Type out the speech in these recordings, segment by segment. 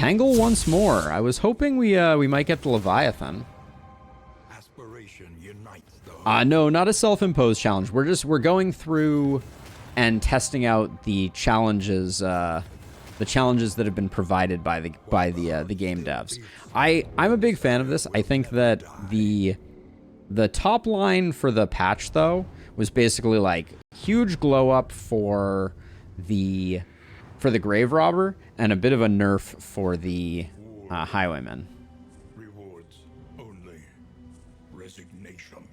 Tangle once more. I was hoping we might get the Leviathan. Aspiration unites No, not a self-imposed challenge. We're going through and testing out the challenges that have been provided by the game devs. I'm a big fan of this. I think that the top line for the patch though was basically like huge glow up for the grave robber and a bit of a nerf for the highwayman. rewards only resignation.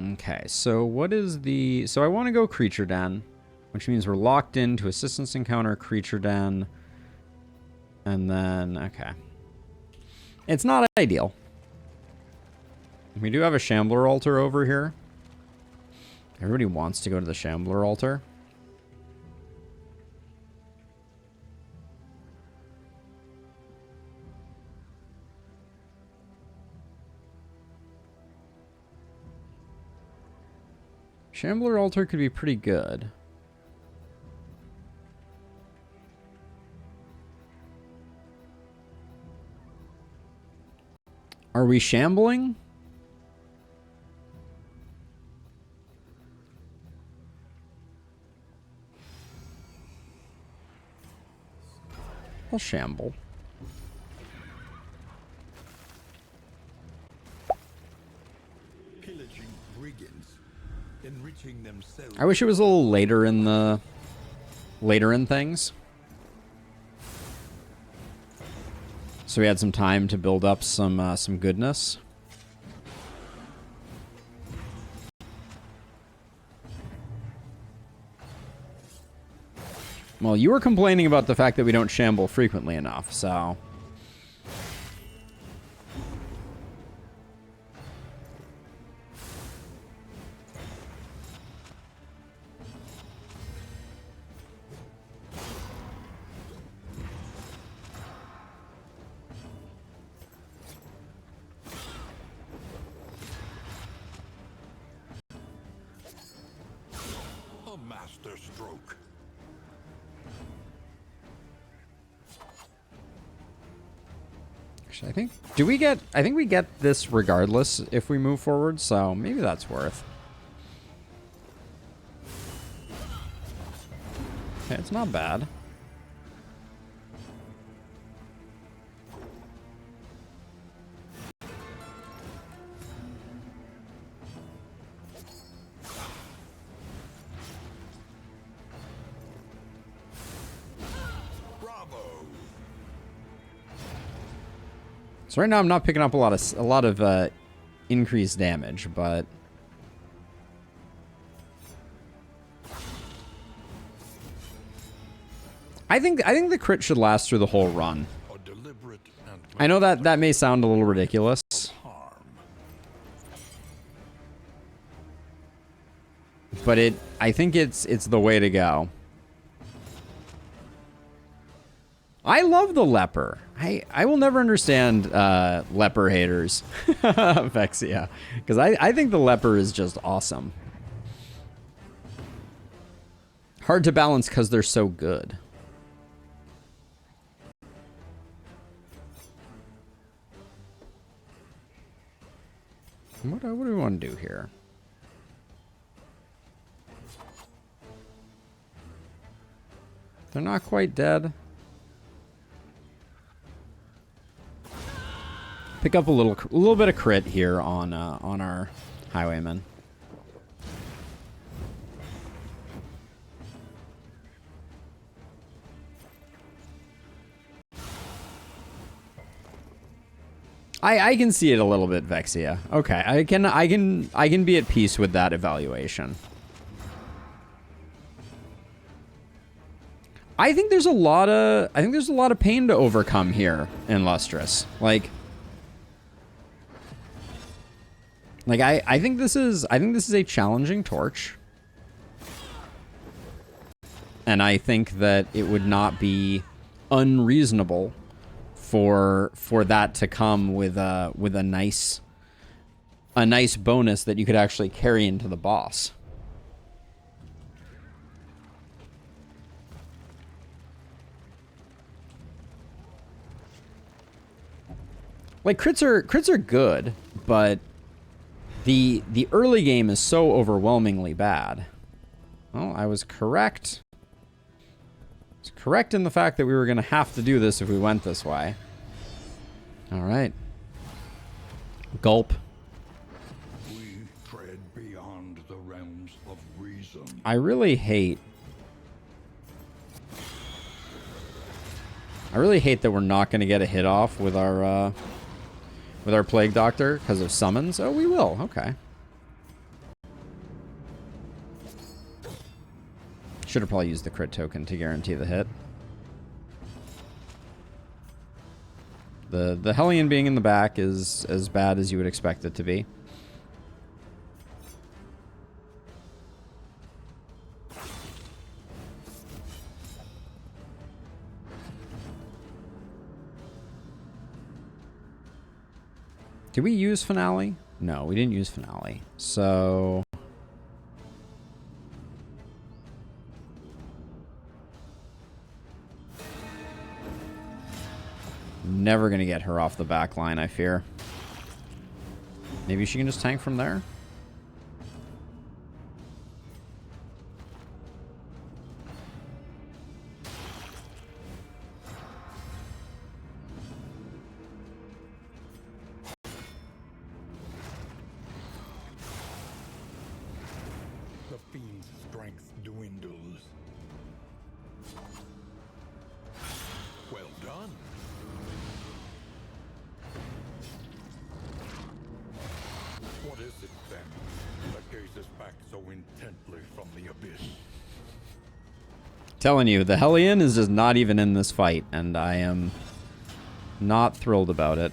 Okay, so what is the... So I want to go Creature Den, which means we're locked into Assistance Encounter, Creature Den, and then... Okay. It's not ideal. We do have a Shambler altar over here. Everybody wants to go to the Shambler altar. Shambler altar could be pretty good. Are we shambling? I'll shamble. Pillaging brigands, enriching themselves. I wish it was a little later in things. So we had some time to build up some goodness. Well, you were complaining about the fact that we don't shamble frequently enough, so... A master stroke. Actually, I think we get this regardless if we move forward, so maybe that's worth. Okay, it's not bad. So right now I'm not picking up a lot of increased damage, but I think the crit should last through the whole run. I know that may sound a little ridiculous, but I think it's the way to go. I love the leper. I will never understand leper haters, Vexia, because I think the leper is just awesome. Hard to balance because they're so good. What do we want to do here? They're not quite dead. Pick up a little bit of crit here on our highwayman. I can see it a little bit, Vexia. Okay, I can be at peace with that evaluation. I think there's a lot of pain to overcome here in Lustrous. Like I think this is a challenging torch. And I think that it would not be unreasonable for that to come with a nice bonus that you could actually carry into the boss. Like, crits are good, but the early game is so overwhelmingly bad. Well, I was correct. I was correct in the fact that we were going to have to do this if we went this way. All right. Gulp. We tread beyond the realms of reason. I really hate that we're not going to get a hit off with our Plague Doctor because of summons. Oh, we will. Okay. Should have probably used the crit token to guarantee the hit. The Hellion being in the back is as bad as you would expect it to be. Did we use Finale? No, we didn't use Finale. So... never gonna get her off the back line, I fear. Maybe she can just tank from there? The fiend's strength dwindles. Well done. What is it then that gazes back so intently from the abyss? Telling you, the Hellion is just not even in this fight, and I am not thrilled about it.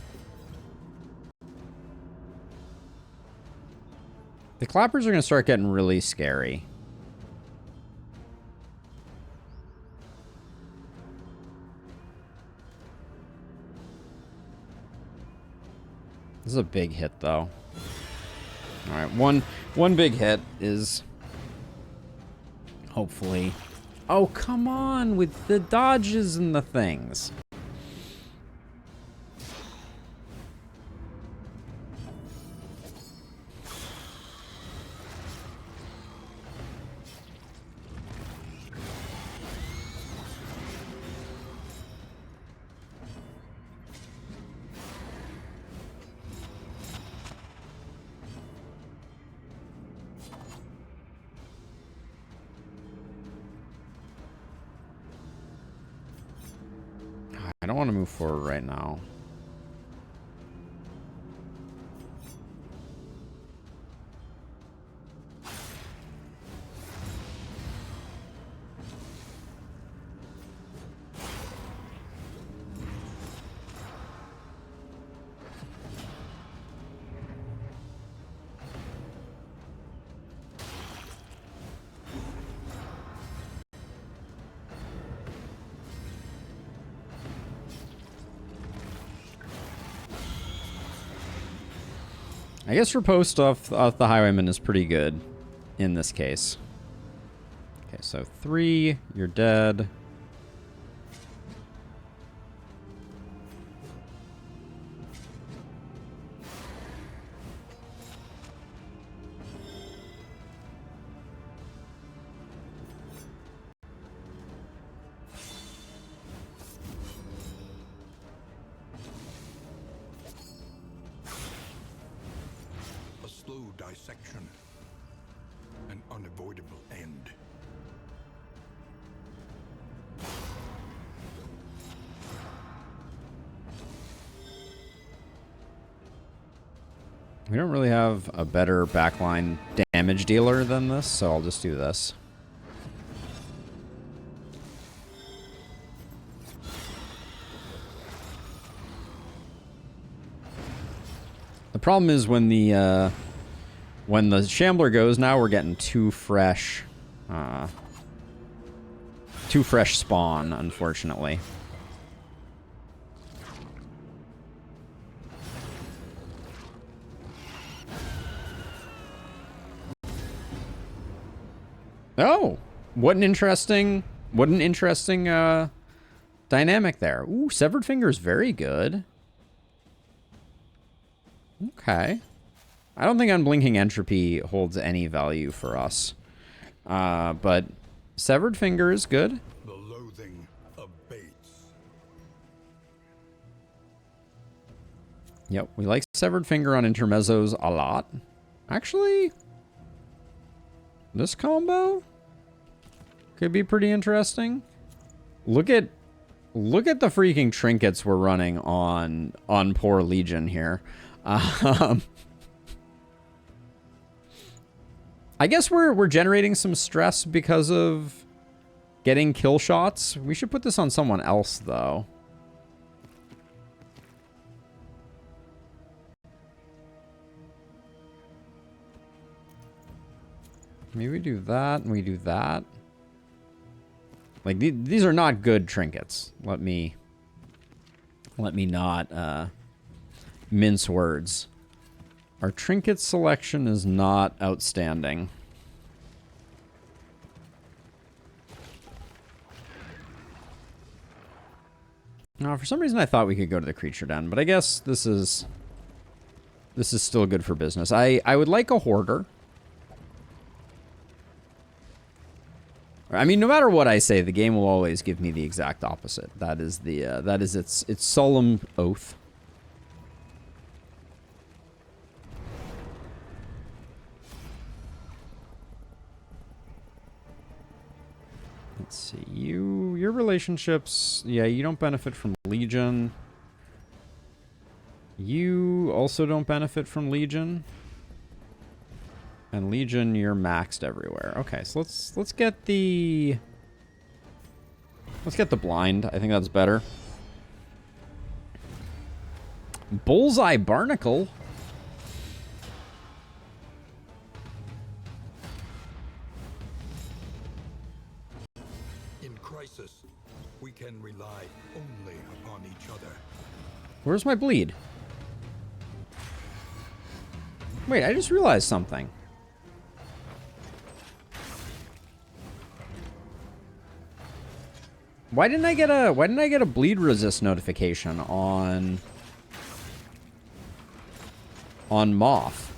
The clappers are going to start getting really scary. This is a big hit, though. All right, one big hit is hopefully... Oh, come on with the dodges and the things. I don't want to move forward right now. I guess riposte off the Highwayman is pretty good in this case. Okay, so 3, you're dead. Dissection. An unavoidable end. We don't really have a better backline damage dealer than this, so I'll just do this. The problem is when the Shambler goes, now we're getting too fresh spawn, unfortunately. Oh, what an interesting dynamic there. Ooh, Severed Finger is very good. Okay. I don't think Unblinking Entropy holds any value for us. But Severed Finger is good. The loathing abates. Yep, we like Severed Finger on intermezzos a lot. Actually, this combo could be pretty interesting. Look at the freaking trinkets we're running on poor Legion here. I guess we're generating some stress because of getting kill shots. We should put this on someone else though. Maybe we do that and we do that. Like these are not good trinkets. Let me not mince words. Our trinket selection is not outstanding. Now, for some reason I thought we could go to the creature den, but I guess this is still good for business. I would like a hoarder. I mean, no matter what I say, the game will always give me the exact opposite. That is its solemn oath. Let's see. Your relationships, yeah, you don't benefit from Legion. You also don't benefit from Legion. And Legion, you're maxed everywhere. Okay, so let's get the blind. I think that's better. Bullseye Barnacle. In crisis, we can rely only upon each other. Where's my bleed? Wait, I just realized something. Why didn't I get a bleed resist notification on Moth?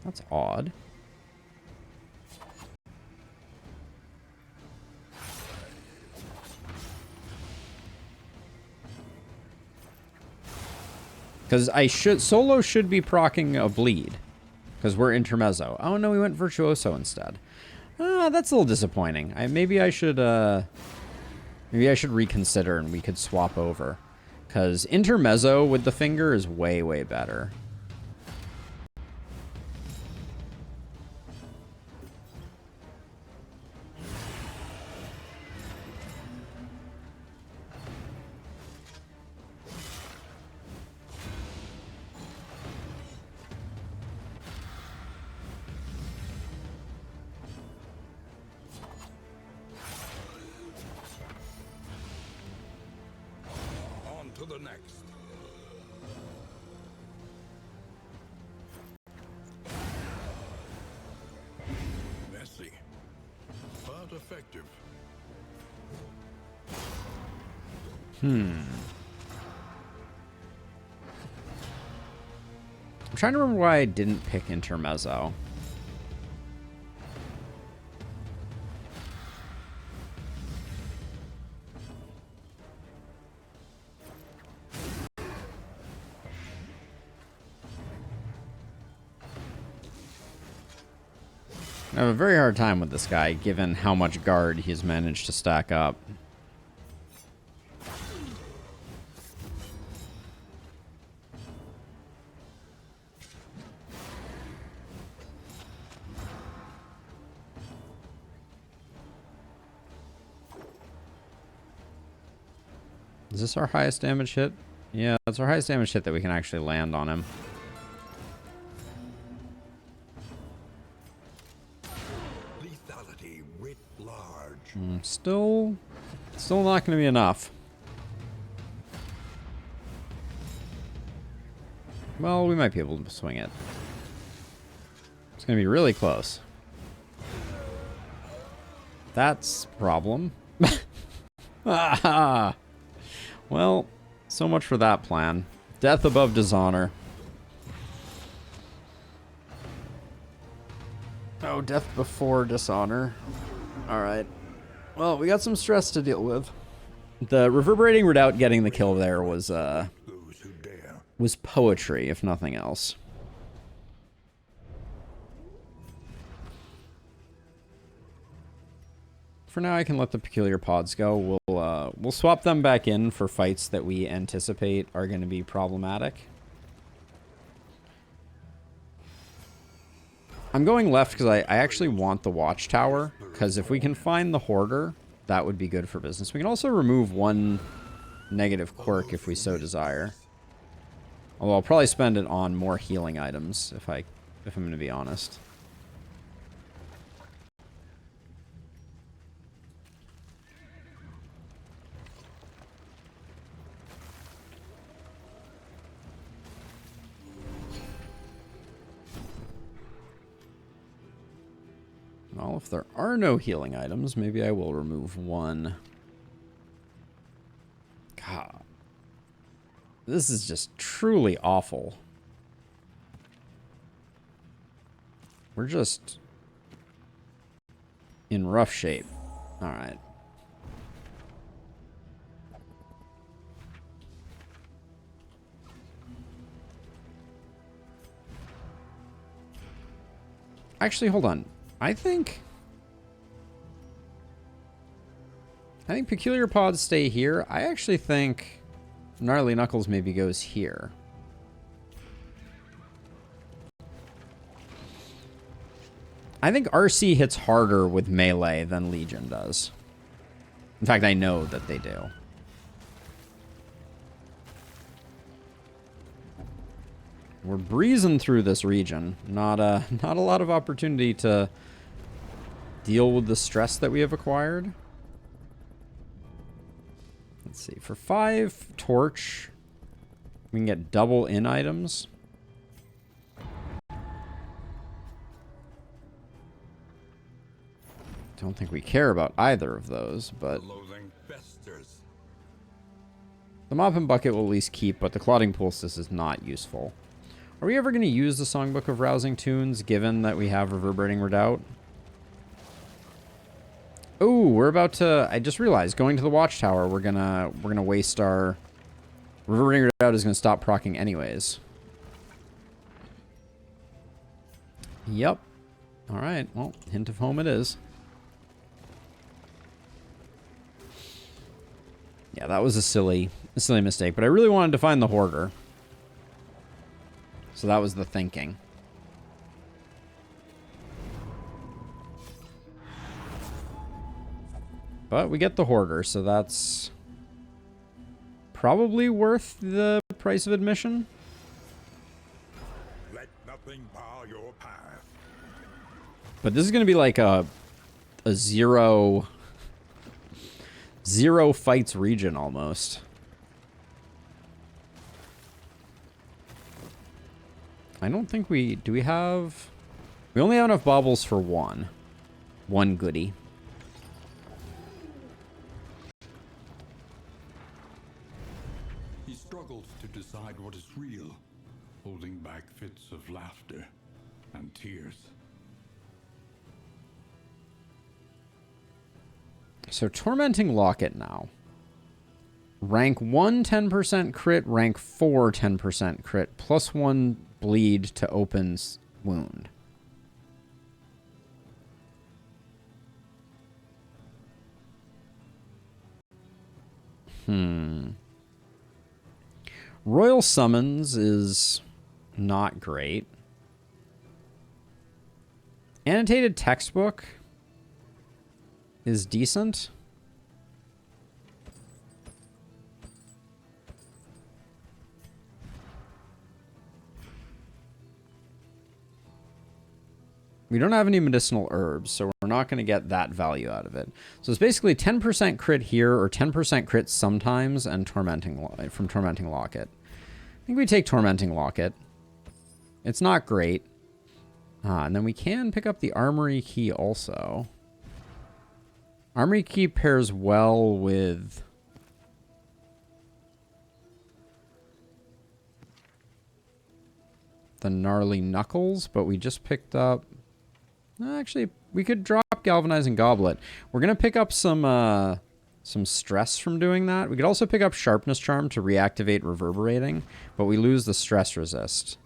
That's odd. Because Solo should be proccing a bleed. Because we're intermezzo. Oh no, we went Virtuoso instead. That's a little disappointing. Maybe I should reconsider and we could swap over. Because intermezzo with the finger is way, way better. To the next. Messy, but effective. I'm trying to remember why I didn't pick intermezzo. I have a very hard time with this guy, given how much guard he's managed to stack up. Is this our highest damage hit? Yeah, that's our highest damage hit that we can actually land on him. Still not going to be enough. Well, we might be able to swing it. It's going to be really close. That's a problem. Well, so much for that plan. Death above dishonor. Oh, death before dishonor. Alright. Well, we got some stress to deal with. The reverberating redoubt getting the kill there was poetry, if nothing else. For now, I can let the peculiar pods go. We'll swap them back in for fights that we anticipate are going to be problematic. I'm going left because I actually want the watchtower, because if we can find the hoarder, that would be good for business. We can also remove one negative quirk if we so desire. Although I'll probably spend it on more healing items if I'm going to be honest. Well, if there are no healing items, maybe I will remove one. God. This is just truly awful. We're just in rough shape. Alright. Actually, hold on. I think Peculiar Pods stay here. I actually think Gnarly Knuckles maybe goes here. I think RC hits harder with melee than Legion does. In fact, I know that they do. We're breezing through this region. Not a lot of opportunity to deal with the stress that we have acquired. Let's see. For 5 torch, we can get double in items. Don't think we care about either of those, but the mop and bucket will at least keep, but the clotting poultice is not useful. Are we ever going to use the Songbook of Rousing Tunes, given that we have Reverberating Redoubt? Oh, we're about to... I just realized, going to the Watchtower, we're gonna waste our... Reverberating Redoubt is gonna stop proccing anyways. Yep. Alright, well, hint of home it is. Yeah, that was a silly mistake, but I really wanted to find the Hoarder. So that was the thinking. But we get the Hoarder, so that's probably worth the price of admission. Let nothing bar your path. But this is going to be like a zero fights region almost. I don't think we... Do we have... We only have enough baubles for one. One goodie. He struggles to decide what is real, holding back fits of laughter and tears. So Tormenting Locket now. Rank 1, 10% crit. Rank 4, 10% crit. Plus 1 bleed to open wound. Royal Summons is not great. Annotated Textbook is decent. We don't have any medicinal herbs, so we're not going to get that value out of it. So it's basically 10% crit here, or 10% crit sometimes, and Tormenting Locket. I think we take Tormenting Locket. It's not great. And then we can pick up the Armory Key also. Armory Key pairs well with... the gnarly knuckles, but we just picked up... Actually, we could drop galvanizing goblet. We're gonna pick up some stress from doing that. We could also pick up sharpness charm to reactivate reverberating, but we lose the stress resist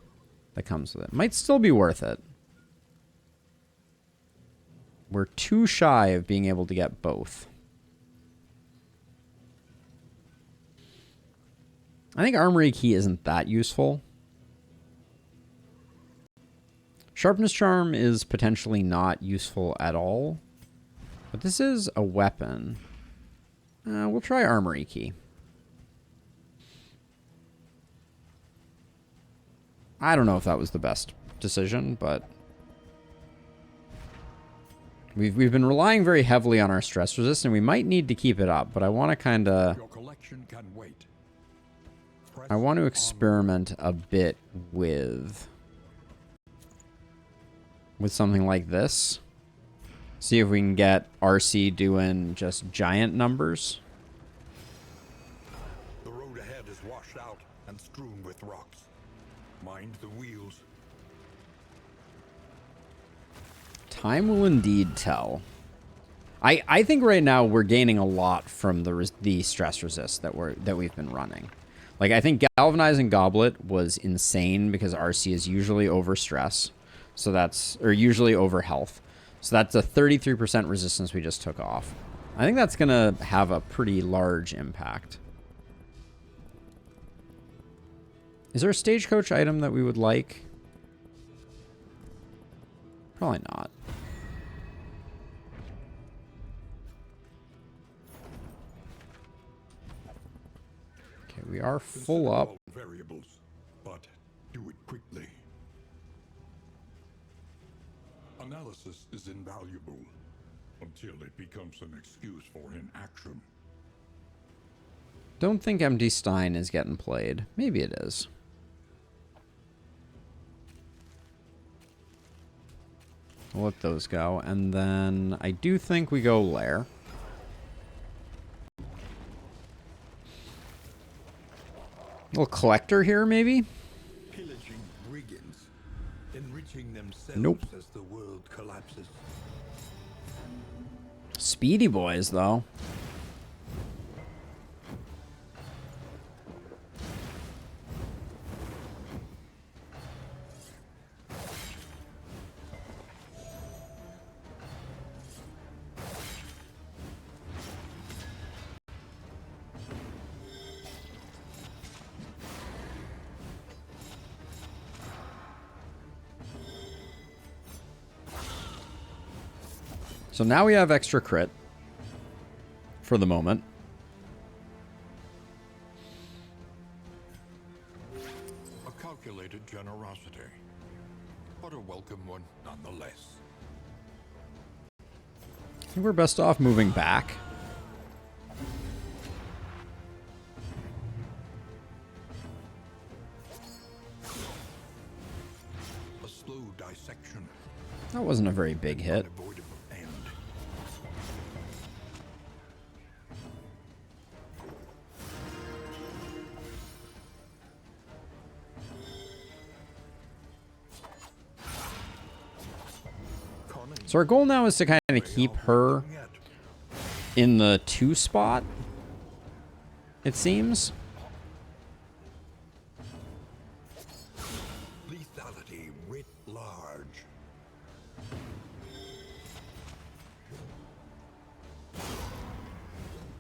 that comes with it. Might still be worth it. We're too shy of being able to get both. I think Armory Key isn't that useful. Sharpness Charm is potentially not useful at all. But this is a weapon. We'll try Armory Key. I don't know if that was the best decision, but... We've been relying very heavily on our stress resist, and we might need to keep it up, but I want to kind of... I want to experiment a bit with something like this. See if we can get RC doing just giant numbers. The road ahead is washed out and strewn with rocks. Mind the wheels. Time will indeed tell. I think right now we're gaining a lot from the stress resist that we've been running. Like, I think Galvanizing Goblet was insane because RC is usually over stress. So that's, or usually over health. So that's a 33% resistance we just took off. I think that's going to have a pretty large impact. Is there a stagecoach item that we would like? Probably not. Okay, we are full up. Variables, but do it quickly. Analysis is invaluable until it becomes an excuse for inaction. Don't think Empty Stein is getting played. Maybe it is. We'll let those go. And then I do think we go Lair. Little collector here, maybe? Pillaging brigands, enriching themselves Nope. as the world collapses. Speedy boys, though. So now we have extra crit for the moment. A calculated generosity, but a welcome one nonetheless. I think we're best off moving back. A slow dissection. That wasn't a very big hit. Unavoidable end. So our goal now is to kind of keep her in the 2 spot, it seems. Lethality writ large.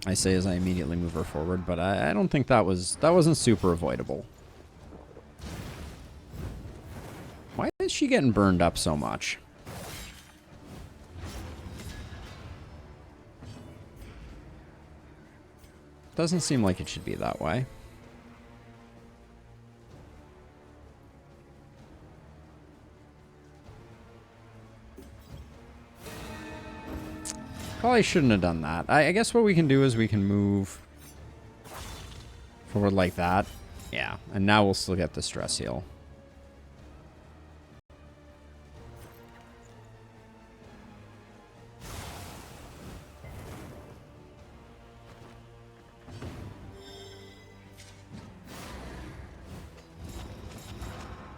I say as I immediately move her forward, but I don't think that wasn't super avoidable. Why is she getting burned up so much? Doesn't seem like it should be that way. Probably shouldn't have done that. I guess what we can do is we can move forward like that. Yeah, and now we'll still get the stress heal.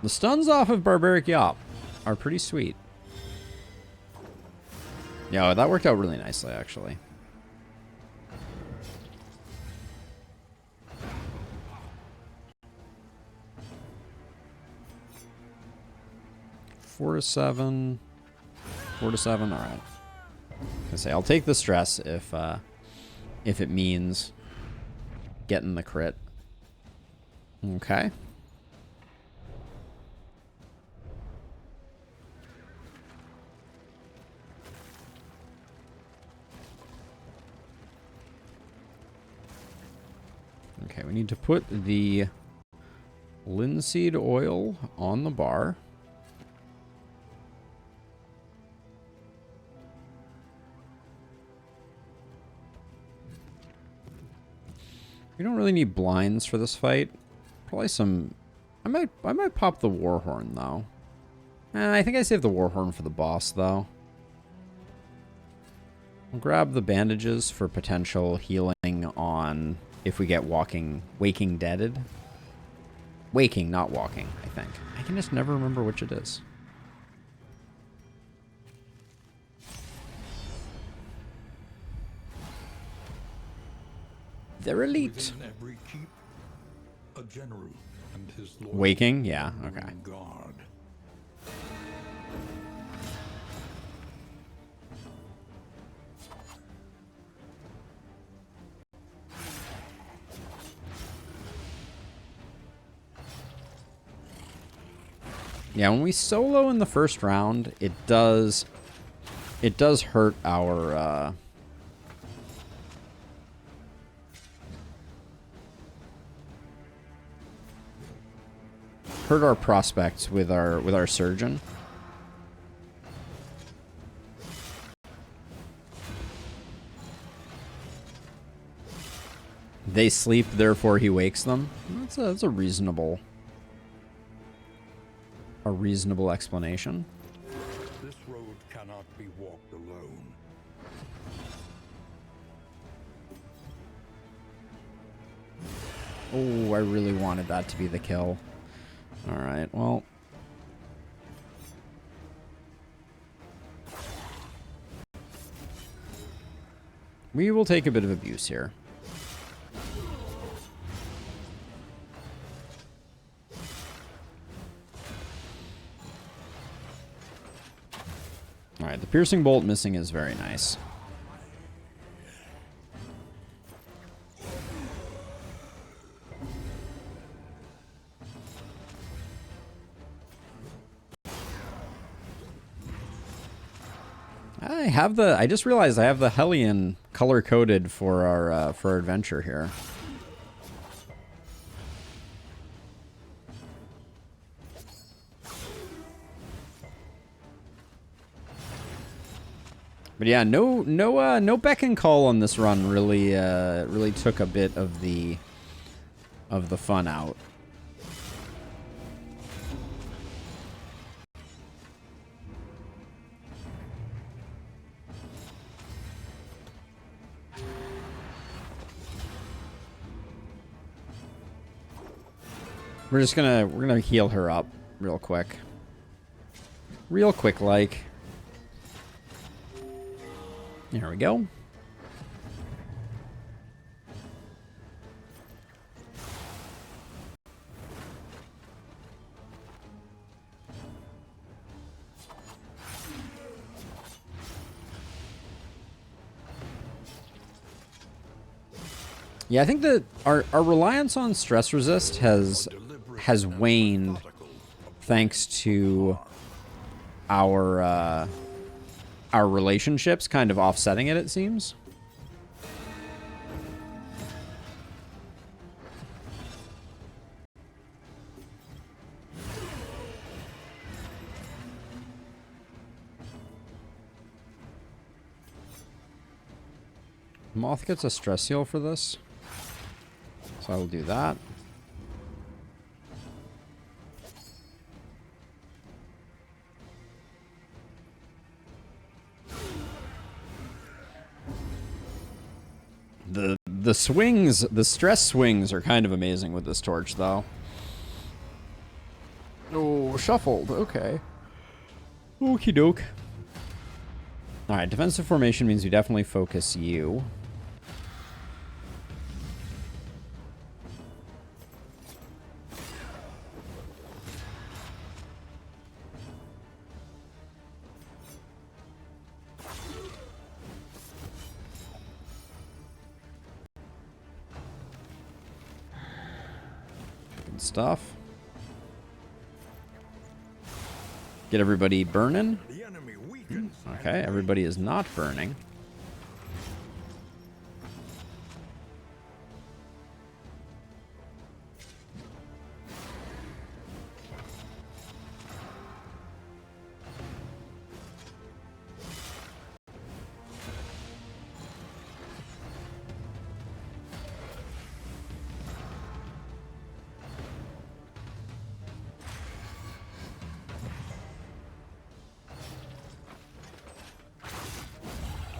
The stuns off of Barbaric Yop are pretty sweet. Yeah, that worked out really nicely, actually. Four to seven. 4 to 7. All right. I say I'll take the stress if it means getting the crit. Okay. Okay, we need to put the linseed oil on the bar. We don't really need blinds for this fight. Probably some... I might pop the Warhorn, though. I think I saved the Warhorn for the boss, though. I'll grab the bandages for potential healing on if we get waking deaded. Waking, not walking, I think. I can just never remember which it is. They're elite. Within every keep, a general and his lord Waking? Yeah, okay. guard. Yeah, when we solo in the first round, it does hurt our prospects with our surgeon. They sleep, therefore he wakes them. That's a reasonable explanation. This road cannot be walked alone. Oh, I really wanted that to be the kill. All right, well. We will take a bit of abuse here. All right, the piercing bolt missing is very nice. I just realized I have the Hellion color coded for our adventure here. But yeah, no beck and call on this run really took a bit of the fun out. We're gonna heal her up real quick. Real quick like. There we go. Yeah, I think that our reliance on stress resist has waned thanks to our relationships kind of offsetting it seems. Moth gets a stress heal for this, so I will do that. The swings, the stress swings are kind of amazing with this torch, though. Oh, shuffled. Okay. Okie doke. Alright, defensive formation means we definitely focus you. Good stuff. Get everybody burning. Okay, everybody is not burning.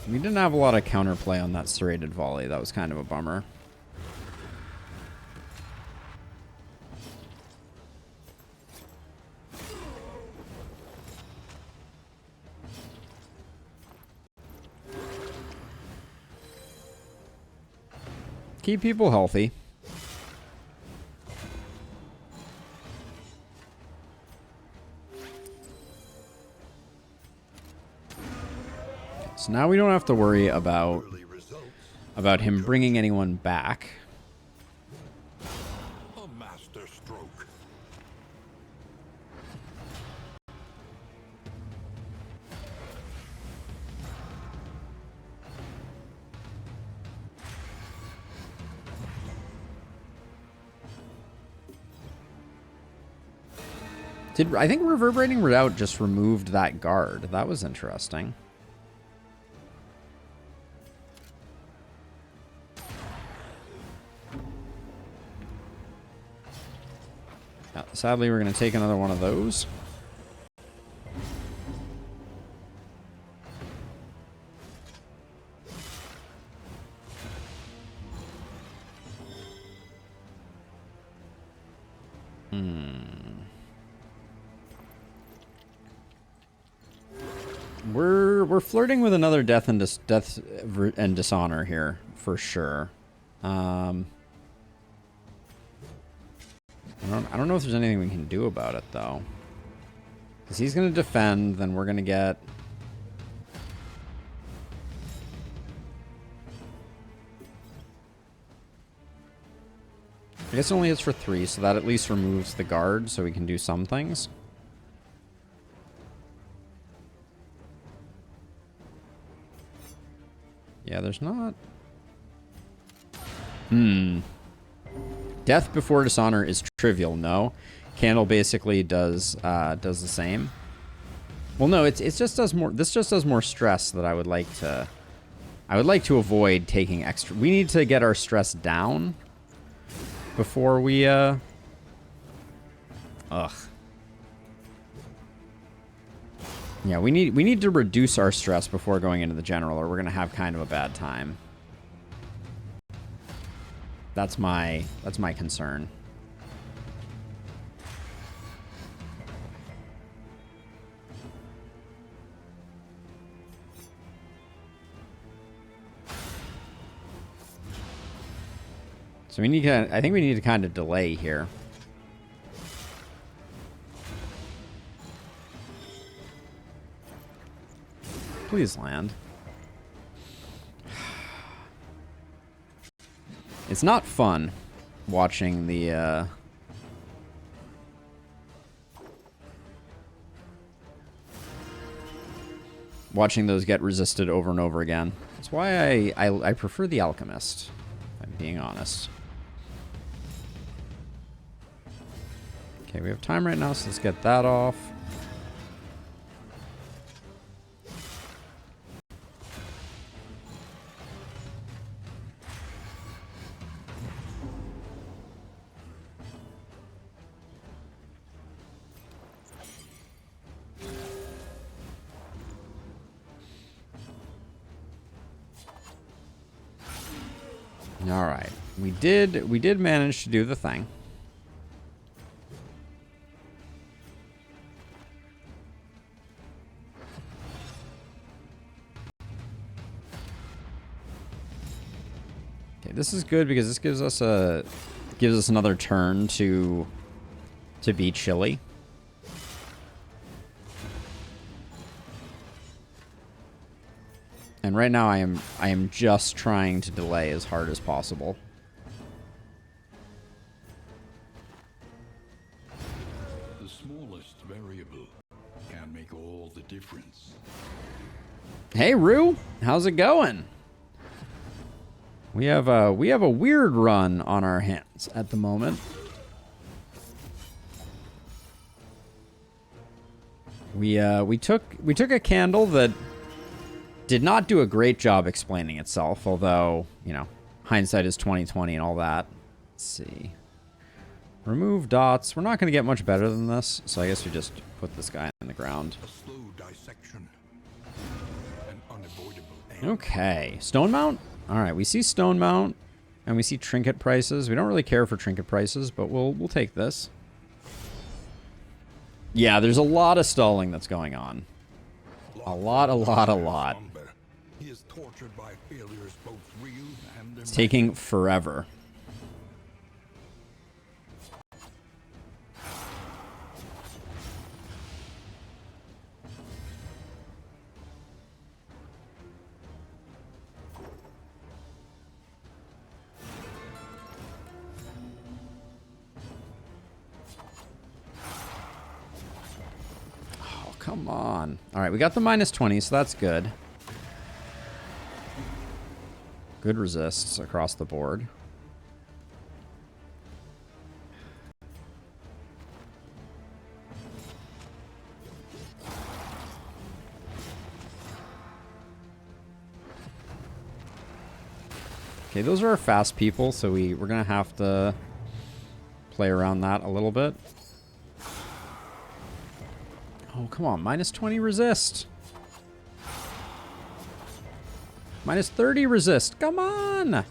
We didn't have a lot of counterplay on that serrated volley. That was kind of a bummer. Keep people healthy. So now we don't have to worry about him bringing anyone back. A master stroke. I think Reverberating Redoubt just removed that guard. That was interesting. Sadly, we're going to take another one of those. We're flirting with another death and dishonor here for sure. I don't know if there's anything we can do about it, though. Because he's going to defend, then we're going to get... I guess it only hits for 3, so that at least removes the guard, so we can do some things. Yeah, there's not... Death before dishonor is trivial. No, Candle basically does the same. Well, no, it just does more. This just does more stress that I would like to avoid taking extra. We need to get our stress down before we Yeah, we need to reduce our stress before going into the general, or we're gonna have kind of a bad time. That's my concern. So we need to, I think we need to kind of delay here. Please land. It's not fun watching the watching those get resisted over and over again. That's why I prefer the Alchemist, if I'm being honest. Okay, we have time right now, so let's get that off. All right, we did manage to do the thing. Okay, this is good because this gives us another turn to beat Chili. And right now I am just trying to delay as hard as possible. The smallest variable can make all the difference. Hey Rue, how's it going? We have a weird run on our hands at the moment. We took a candle that did not do a great job explaining itself, although, you know, hindsight is 20/20 and all that. Let's see. Remove dots. We're not going to get much better than this, so I guess we just put this guy in the ground. A slow dissection. An unavoidable end. Okay. Stone mount? All right, we see stone mount and we see trinket prices. We don't really care for trinket prices, but we'll take this. Yeah, there's a lot of stalling that's going on. A lot. He is tortured by failures both real and It's taking forever. Oh, come on. All right, we got the -20, so that's good. Good resists across the board. Okay, those are our fast people, so we're gonna have to play around that a little bit. Oh, come on, -20 resist. -30 resist. Come on.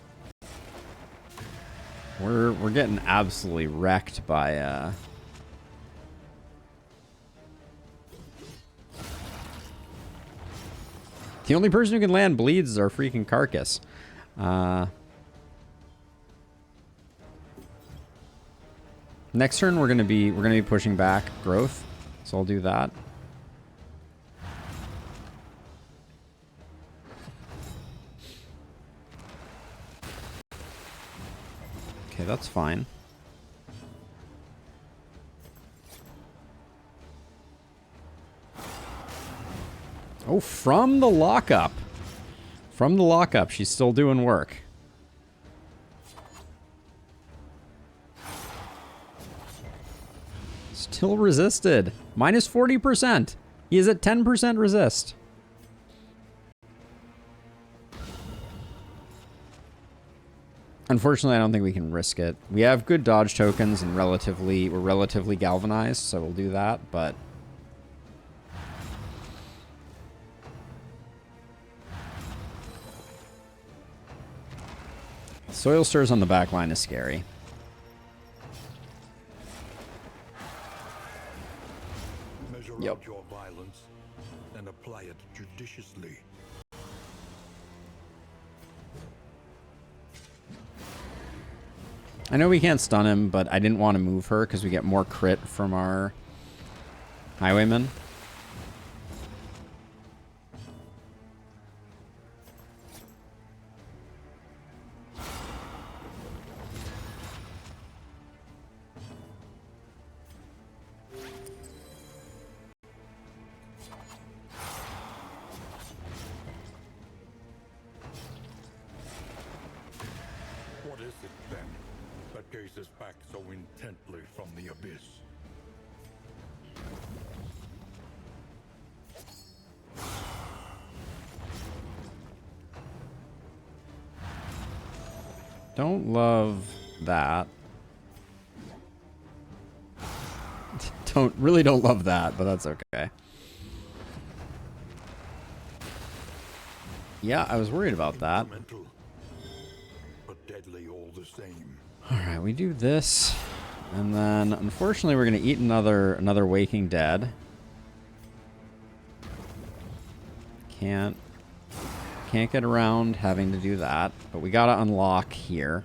We're getting absolutely wrecked by the only person who can land bleeds is our freaking carcass. Next turn we're gonna be pushing back growth, so I'll do that. Okay, that's fine. Oh, from the lockup. From the lockup, she's still doing work. Still resisted. -40%. He is at 10% resist. Unfortunately, I don't think we can risk it. We have good dodge tokens and we're relatively galvanized, so we'll do that, but Soil Stirs on the back line is scary. Measure Yep. out your violence and apply it judiciously. I know we can't stun him, but I didn't want to move her because we get more crit from our highwaymen. What is it then that gazes back so intently from the abyss? Don't love that. Really don't love that, but that's okay. Yeah, I was worried about that. Mental, but deadly all the same. Alright, we do this. And then, unfortunately, we're going to eat another Waking Dead. Can't. Can't get around having to do that, but we gotta unlock here.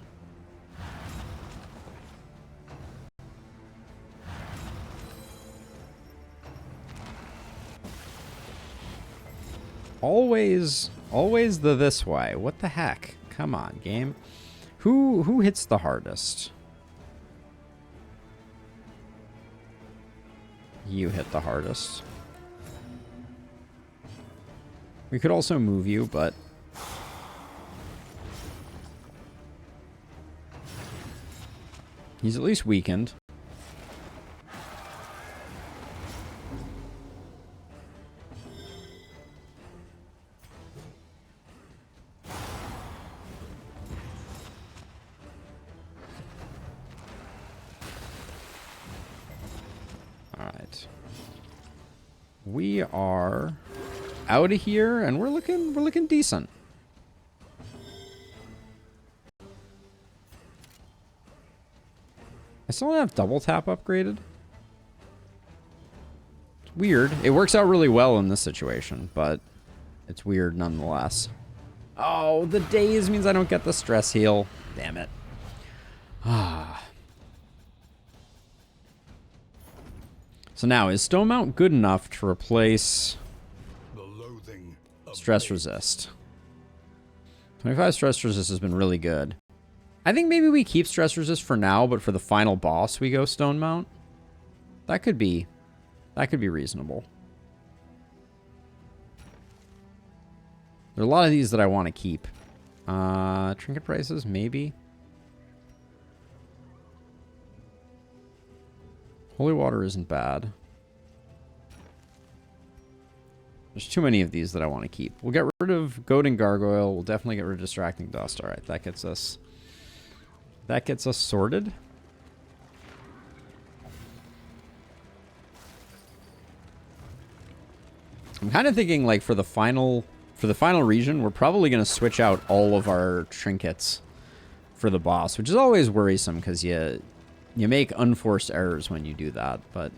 Always the this way. What the heck? Come on, game. Who hits the hardest? You hit the hardest. We could also move you, but he's at least weakened. We are out of here, and we're looking decent. I still don't have double tap upgraded. It's weird. It works out really well in this situation, but it's weird nonetheless. Oh, the daze means I don't get the stress heal. Damn it. Ah. So now, is Stone Mount good enough to replace Stress Resist? 25 Stress Resist has been really good. I think maybe we keep Stress Resist for now, but for the final boss we go Stone Mount. That could be reasonable. There are a lot of these that I want to keep. Trinket prices, maybe. Holy water isn't bad. There's too many of these that I want to keep. We'll get rid of Goat and Gargoyle. We'll definitely get rid of Distracting Dust. All right, that gets us sorted. I'm kind of thinking like for the final region, we're probably going to switch out all of our trinkets for the boss, which is always worrisome because you make unforced errors when you do that, but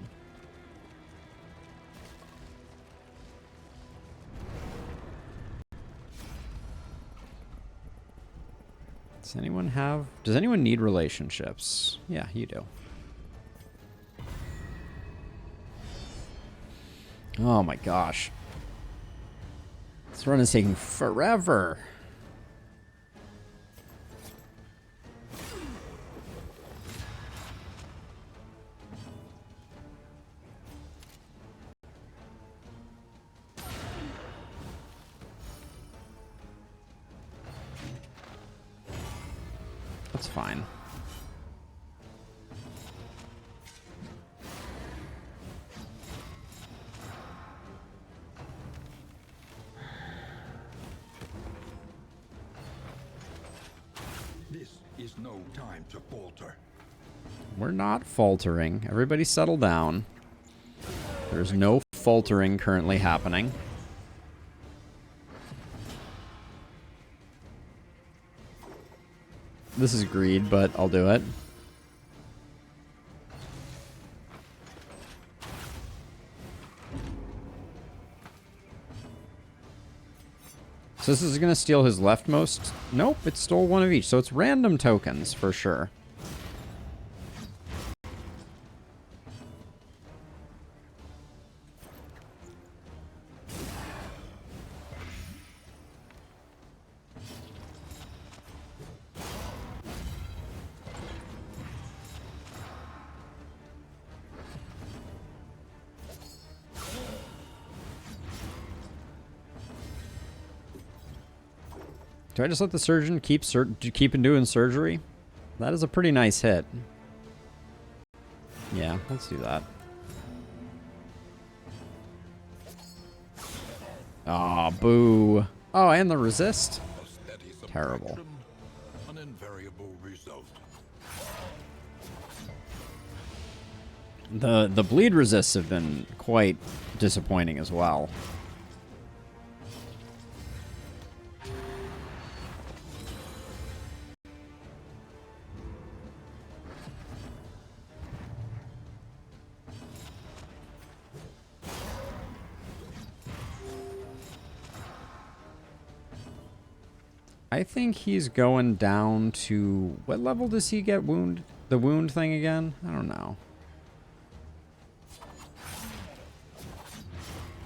does anyone need relationships? Yeah, you do. Oh my gosh. This run is taking forever. That's fine. This is no time to falter. We're not faltering. Everybody settle down. There's no faltering currently happening. This is greed, but I'll do it. So this is going to steal his leftmost? Nope, it stole one of each. So it's random tokens for sure. Do I just let the surgeon keep doing surgery? That is a pretty nice hit. Yeah, let's do that. Aw, boo. Oh, and the resist? Terrible. An invariable result. The bleed resists have been quite disappointing as well. I think he's going down to... What level does he get the wound thing again? I don't know.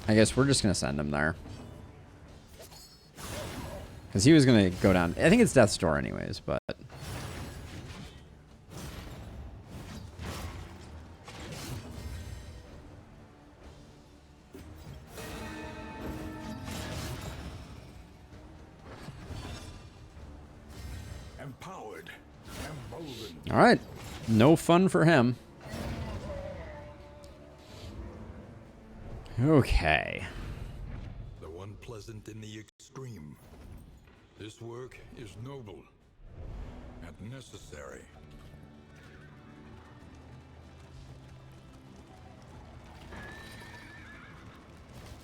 I guess we're just going to send him there. Because he was going to go down... I think it's Death's Door anyways, but... Empowered, emboldened. All right. No fun for him. Okay. The one pleasant in the extreme. This work is noble and necessary.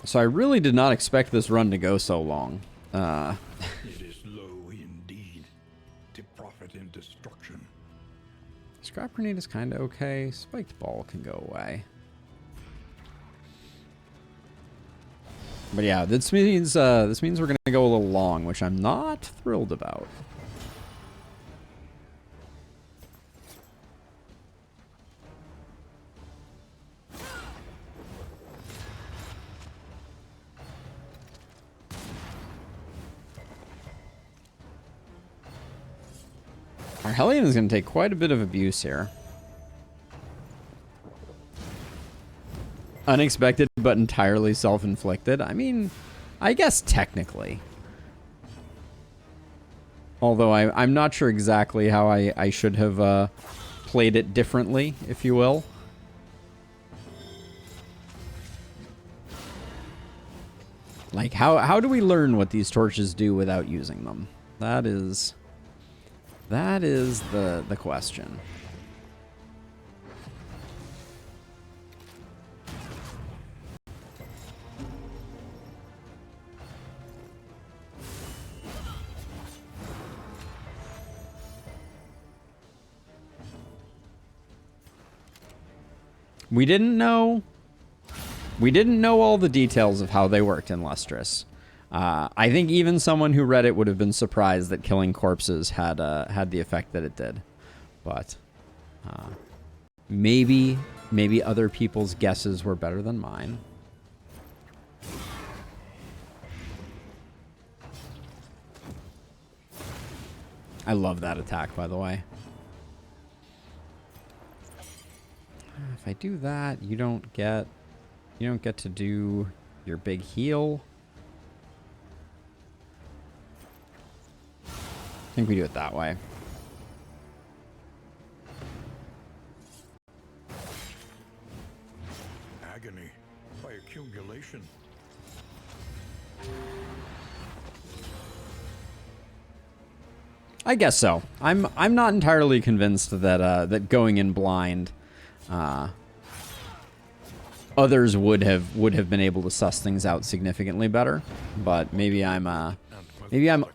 So I really did not expect this run to go so long. It is low indeed to profit in destruction. Scrap grenade is kind of okay. Spiked ball can go away. But yeah, this means we're gonna go a little long, which I'm not thrilled about. Our Hellion is gonna take quite a bit of abuse here. Unexpected, but entirely self-inflicted. I mean, I guess technically. Although I'm not sure exactly how I should have played it differently, if you will. Like, how do we learn what these torches do without using them? That is the question. We didn't know all the details of how they worked in Lustrous. I think even someone who read it would have been surprised that killing corpses had the effect that it did. But maybe other people's guesses were better than mine. I love that attack, by the way. If I do that, you don't get to do your big heal. I think we do it that way. Agony by accumulation. I guess so. I'm not entirely convinced that that going in blind, others would have been able to suss things out significantly better. But maybe I'm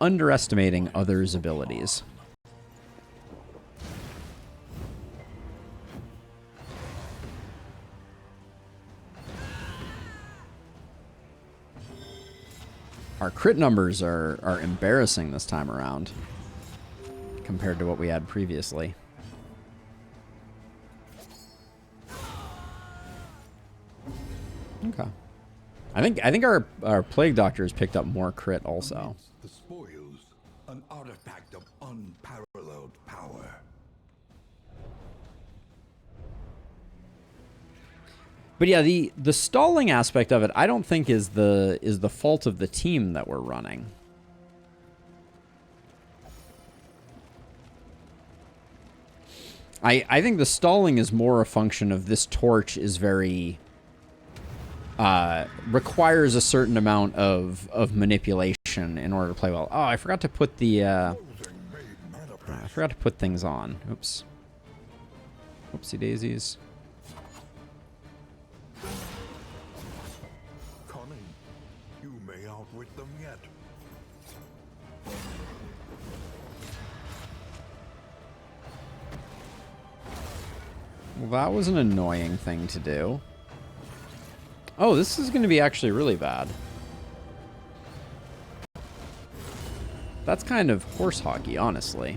underestimating others' abilities. Our crit numbers are embarrassing this time around compared to what we had previously. Okay. I think our Plague Doctor has picked up more crit also. The spoils, an artifact of unparalleled power. But yeah, the stalling aspect of it, I don't think is the fault of the team that we're running. I think the stalling is more a function of this torch is very requires a certain amount of manipulation in order to play well. Oh, I forgot to put the I forgot to put things on. Oops. Oopsie daisies. Cunning, you may outwit them yet. Well, that was an annoying thing to do. Oh, this is going to be actually really bad. That's kind of horse hockey, honestly.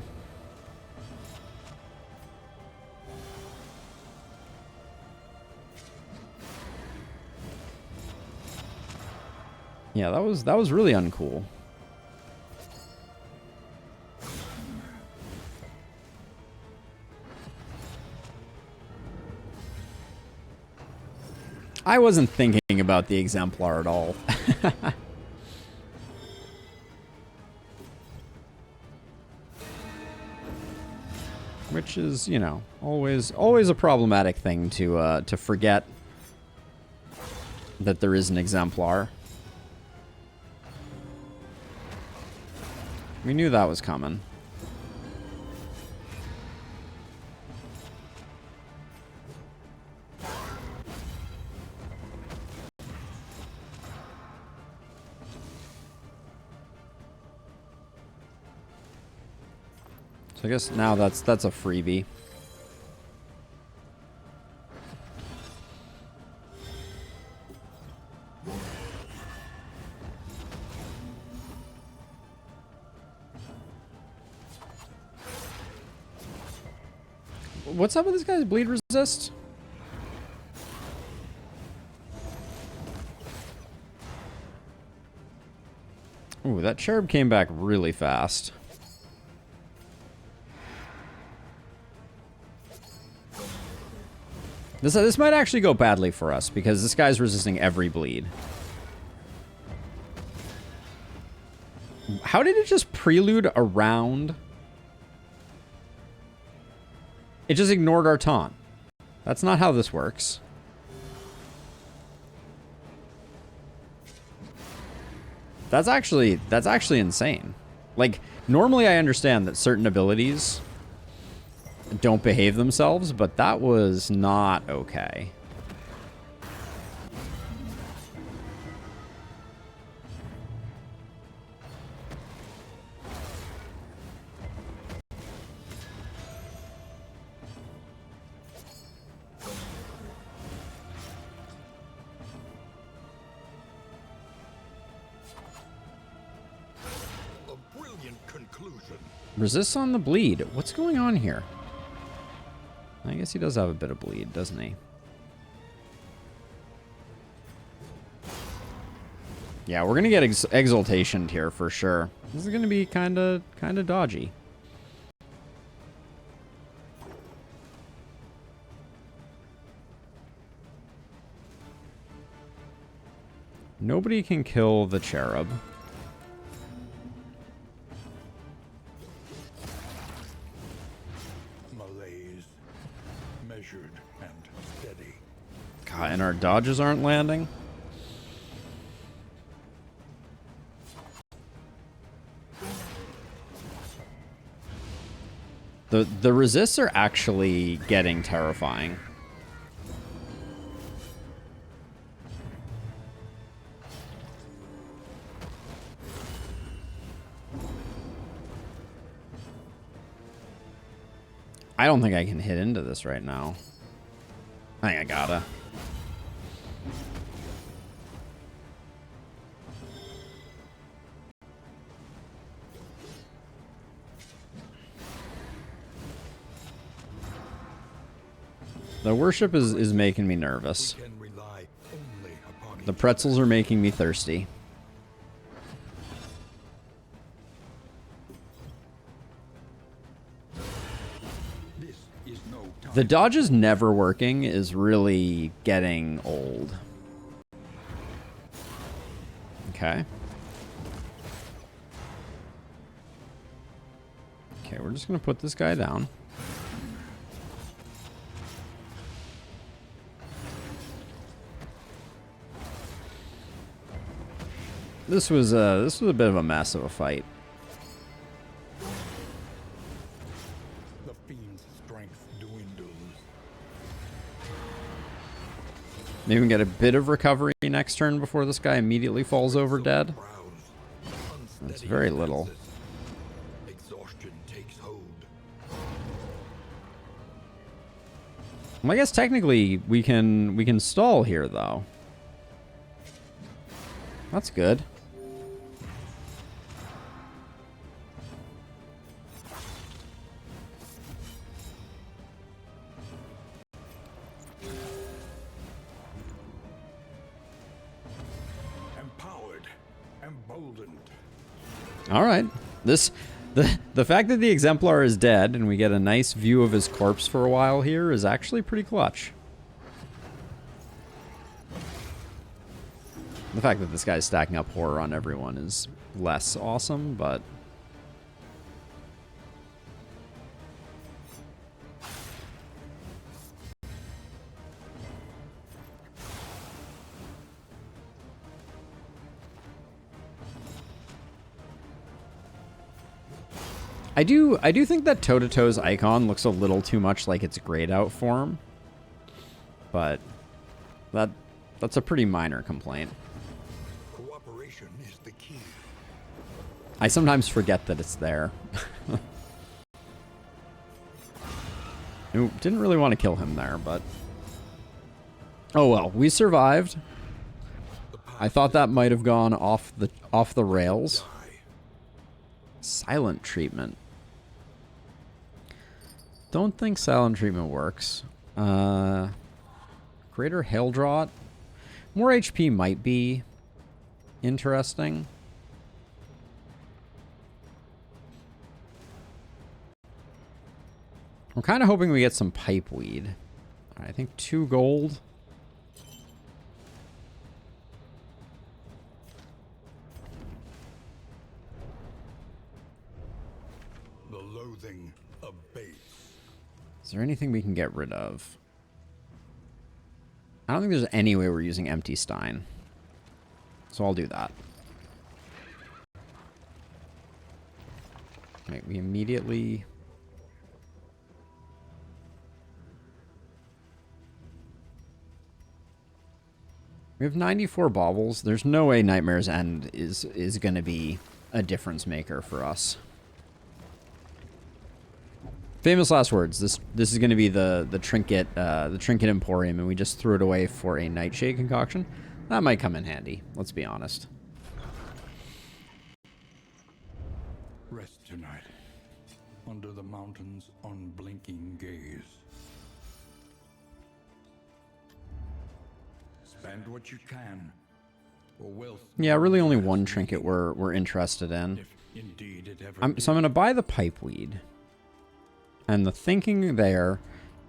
Yeah, that was really uncool. I wasn't thinking about the Exemplar at all. Which is, you know, always a problematic thing to forget that there is an Exemplar. We knew that was coming. So I guess now that's a freebie. What's up with this guy's bleed resist? Ooh, that cherub came back really fast. This might actually go badly for us because this guy's resisting every bleed. How did it just prelude around? It just ignored our taunt. That's not how this works. That's actually insane. Like, normally I understand that certain abilities don't behave themselves, but that was not okay. A brilliant conclusion. Resists on the bleed. What's going on here? I guess he does have a bit of bleed, doesn't he? Yeah, we're gonna get exaltationed here for sure. This is gonna be kind of dodgy. Nobody can kill the cherub. Malaise, measured and steady. God, and our dodges aren't landing. The resists are actually getting terrifying. I don't think I can hit into this right now. I think I gotta. The worship is making me nervous. The pretzels are making me thirsty. The dodges never working is really getting old. Okay. Okay, we're just gonna put this guy down. This was a bit of a mess of a fight. The fiend's strength dwindles. Maybe we can get a bit of recovery next turn before this guy immediately falls over dead. That's very little. Exhaustion takes hold. Well, I guess technically we can stall here though. That's good. All right. The fact that the Exemplar is dead and we get a nice view of his corpse for a while here is actually pretty clutch. The fact that this guy's stacking up horror on everyone is less awesome, but... I do think that Toe-to-Toe's icon looks a little too much like its grayed out form. But that's a pretty minor complaint. Cooperation is the key. I sometimes forget that it's there. Ooh, didn't really want to kill him there, but... Oh well, we survived. I thought that might have gone off the rails. Silent treatment. Don't think silent treatment works. Greater hail drought. More HP might be interesting. I'm kind of hoping we get some pipeweed. I think 2 gold. The loathing abates. Is there anything we can get rid of? I don't think there's any way we're using Empty Stein. So I'll do that. Right, we immediately... We have 94 baubles. There's no way Nightmare's End is going to be a difference maker for us. Famous last words. This is going to be the trinket emporium, and we just threw it away for a nightshade concoction. That might come in handy. Let's be honest. Rest tonight, under the mountain's unblinking gaze. Spend what you can, for wealth. Yeah, really only one trinket we're interested in. If indeed it ever So I'm going to buy the pipeweed. And the thinking there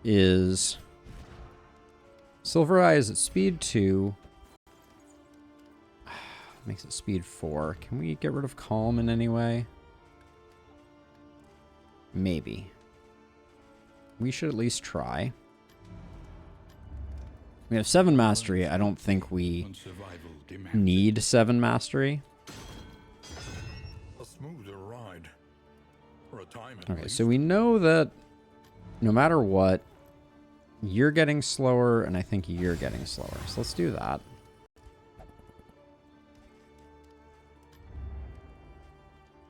is Silver Eye is at speed 2. Makes it speed 4. Can we get rid of Calm in any way? Maybe. We should at least try. We have 7 mastery. I don't think we need 7 mastery. a smoother ride. For a time at Okay, least. so we know that no matter what, you're getting slower, and I think you're getting slower. So let's do that.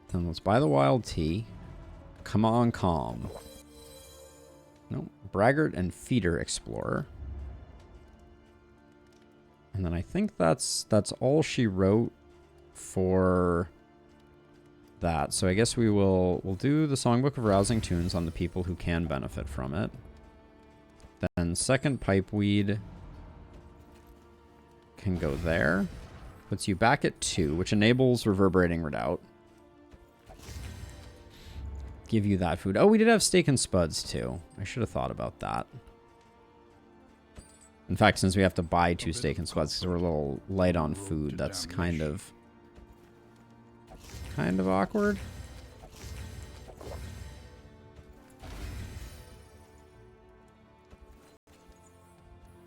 Then let's buy the wild tea. Come on, Calm. Nope. Braggart and Feeder Explorer. And then I think that's all she wrote for that. So I guess we'll do the Songbook of Rousing Tunes on the people who can benefit from it. Then second Pipeweed can go there. Puts you back at 2, which enables Reverberating Redoubt. Give you that food. Oh, we did have Steak and Spuds too. I should have thought about that. In fact, since we have to buy 2 Steak and Spuds because we're a little light on food, that's kind of awkward.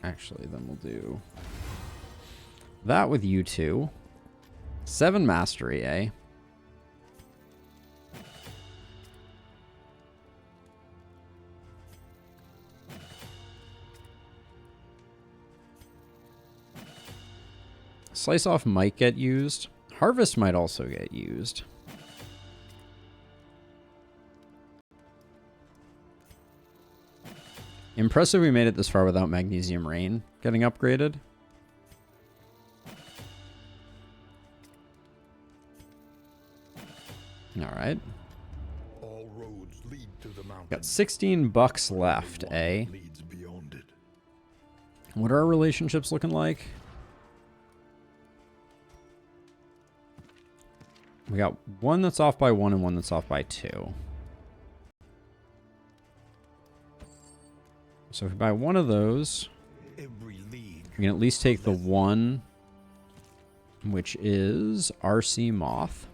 Actually, then we'll do that with you 2. 7 mastery, eh? Slice Off might get used. Harvest might also get used. Impressive we made it this far without Magnesium Rain getting upgraded. Alright. All roads lead to the mountain. Got 16 bucks left, eh? Leads beyond it. What are our relationships looking like? We got one that's off by 1 and one that's off by 2. So if we buy one of those, we can at least take the one, which is RC Moth.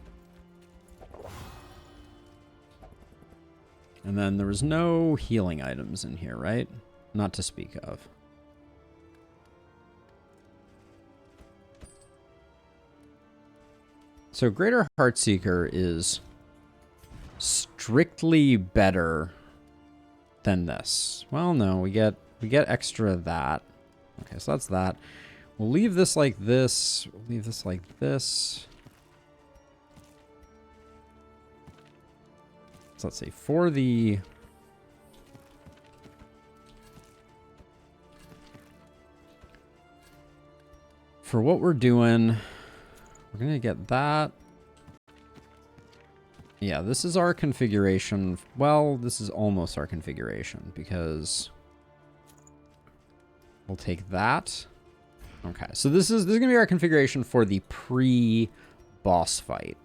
And then there was no healing items in here, right? Not to speak of. So Greater Heartseeker is strictly better than this. Well, no, we get extra of that. Okay, so that's that. We'll leave this like this. We'll leave this like this. So let's see, for what we're doing, we're going to get that. Yeah, this is our configuration. Well, this is almost our configuration because we'll take that. Okay, so this is going to be our configuration for the pre-boss fight.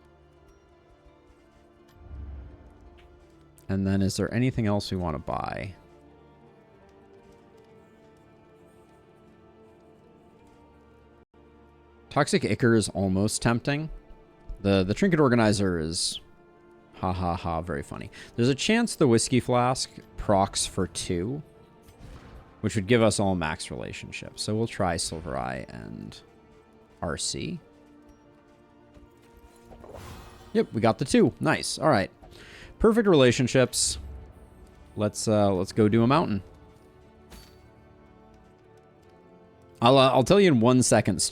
And then is there anything else we want to buy? Toxic Ichor is almost tempting. The Trinket Organizer is ha ha ha very funny. There's a chance the Whiskey Flask procs for 2, which would give us all max relationships. So we'll try Silver Eye and RC. Yep, we got the 2. Nice. All right. Perfect relationships. Let's go do a mountain. I'll tell you in 1 second.